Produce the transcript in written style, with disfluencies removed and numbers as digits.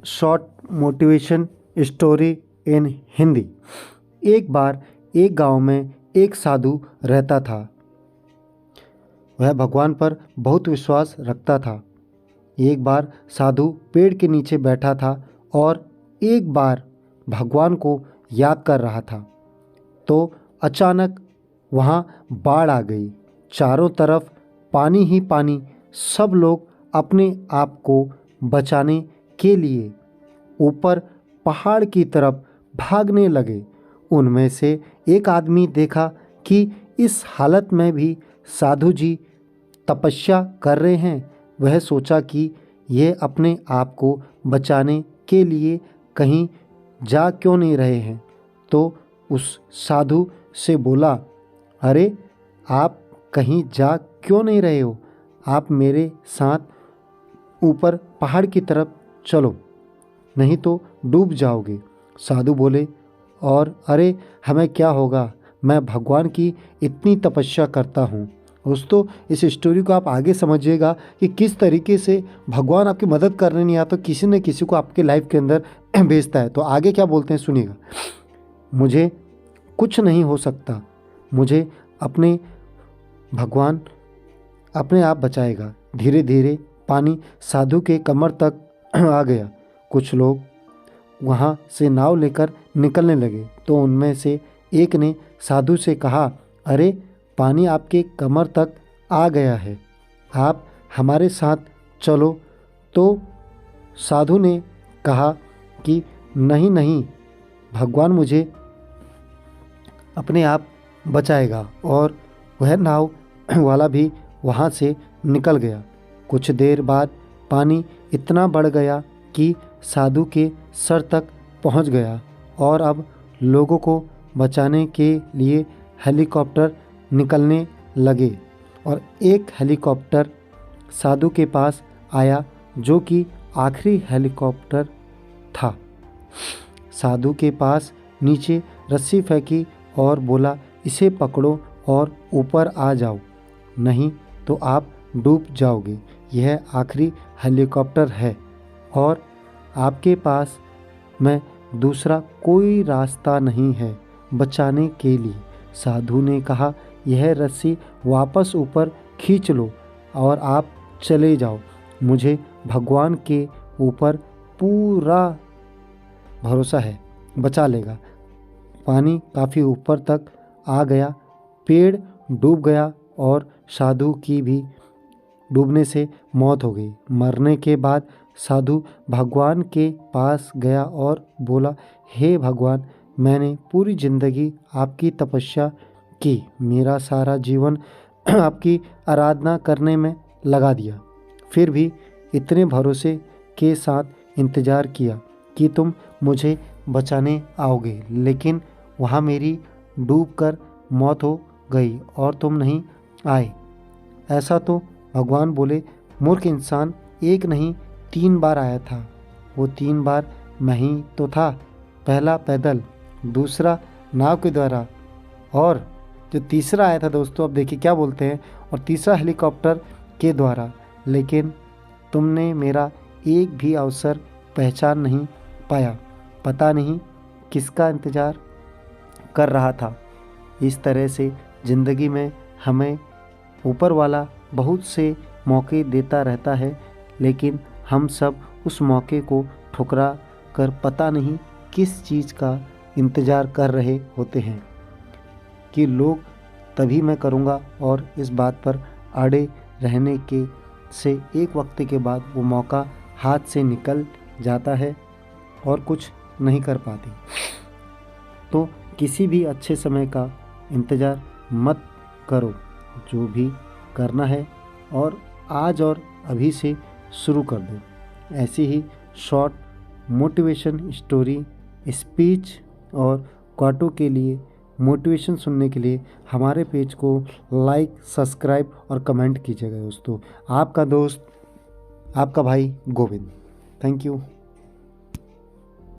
Short motivation story in Hindi. एक बार एक गांव में एक साधु रहता था। वह भगवान पर बहुत विश्वास रखता था। एक बार साधु पेड़ के नीचे बैठा था और एक बार भगवान को याद कर रहा था। तो अचानक वहाँ बाढ़ आ गई। चारों तरफ पानी ही पानी। सब लोग अपने आप को बचाने के लिए ऊपर पहाड़ की तरफ भागने लगे। उनमें से एक आदमी देखा कि इस हालत में भी साधु जी तपस्या कर रहे हैं। वह सोचा कि यह अपने आप को बचाने के लिए कहीं जा क्यों नहीं रहे हैं। तो उस साधु से बोला, अरे आप कहीं जा क्यों नहीं रहे हो? आप मेरे साथ ऊपर पहाड़ की तरफ चलो, नहीं तो डूब जाओगे। साधु बोले, और अरे हमें क्या होगा, मैं भगवान की इतनी तपस्या करता हूँ। दोस्तों, इस स्टोरी को आप आगे समझिएगा कि किस तरीके से भगवान आपकी मदद करने नहीं आता, किसी न किसी को आपके लाइफ के अंदर भेजता है। तो आगे क्या बोलते हैं सुनिएगा। मुझे कुछ नहीं हो सकता, मुझे अपने भगवान अपने आप बचाएगा। धीरे धीरे पानी साधु के कमर तक आ गया। कुछ लोग वहाँ से नाव लेकर निकलने लगे। तो उनमें से एक ने साधु से कहा, अरे पानी आपके कमर तक आ गया है, आप हमारे साथ चलो। तो साधु ने कहा कि नहीं नहीं, भगवान मुझे अपने आप बचाएगा। और वह नाव वाला भी वहाँ से निकल गया। कुछ देर बाद पानी इतना बढ़ गया कि साधु के सर तक पहुँच गया और अब लोगों को बचाने के लिए हेलीकॉप्टर निकलने लगे। और एक हेलीकॉप्टर साधु के पास आया, जो कि आखिरी हेलीकॉप्टर था। साधु के पास नीचे रस्सी फेंकी और बोला, इसे पकड़ो और ऊपर आ जाओ, नहीं तो आप डूब जाओगे। यह आखिरी हेलीकॉप्टर है और आपके पास में दूसरा कोई रास्ता नहीं है बचाने के लिए। साधु ने कहा, यह रस्सी वापस ऊपर खींच लो और आप चले जाओ। मुझे भगवान के ऊपर पूरा भरोसा है, बचा लेगा। पानी काफ़ी ऊपर तक आ गया, पेड़ डूब गया और साधु की भी डूबने से मौत हो गई। मरने के बाद साधु भगवान के पास गया और बोला, हे भगवान, मैंने पूरी ज़िंदगी आपकी तपस्या की, मेरा सारा जीवन आपकी आराधना करने में लगा दिया, फिर भी इतने भरोसे के साथ इंतज़ार किया कि तुम मुझे बचाने आओगे, लेकिन वहाँ मेरी डूबकर मौत हो गई और तुम नहीं आए। ऐसा तो भगवान बोले, मूर्ख इंसान, एक नहीं 3 बार आया था। वो 3 बार मैं ही तो था। पहला पैदल, दूसरा नाव के द्वारा, और जो तीसरा आया था दोस्तों, अब देखिए क्या बोलते हैं, और तीसरा हेलीकॉप्टर के द्वारा। लेकिन तुमने मेरा एक भी अवसर पहचान नहीं पाया। पता नहीं किसका इंतज़ार कर रहा था। इस तरह से ज़िंदगी में हमें ऊपर वाला बहुत से मौके देता रहता है, लेकिन हम सब उस मौके को ठुकरा कर पता नहीं किस चीज़ का इंतज़ार कर रहे होते हैं कि लोग तभी मैं करूँगा, और इस बात पर अड़े रहने के से एक वक्त के बाद वो मौका हाथ से निकल जाता है और कुछ नहीं कर पाते। तो किसी भी अच्छे समय का इंतज़ार मत करो, जो भी करना है और आज और अभी से शुरू कर दो। ऐसी ही शॉर्ट मोटिवेशन स्टोरी, स्पीच और क्वाटों के लिए, मोटिवेशन सुनने के लिए हमारे पेज को लाइक, सब्सक्राइब और कमेंट कीजिएगा दोस्तों। आपका दोस्त, आपका भाई गोविंद। Thank you.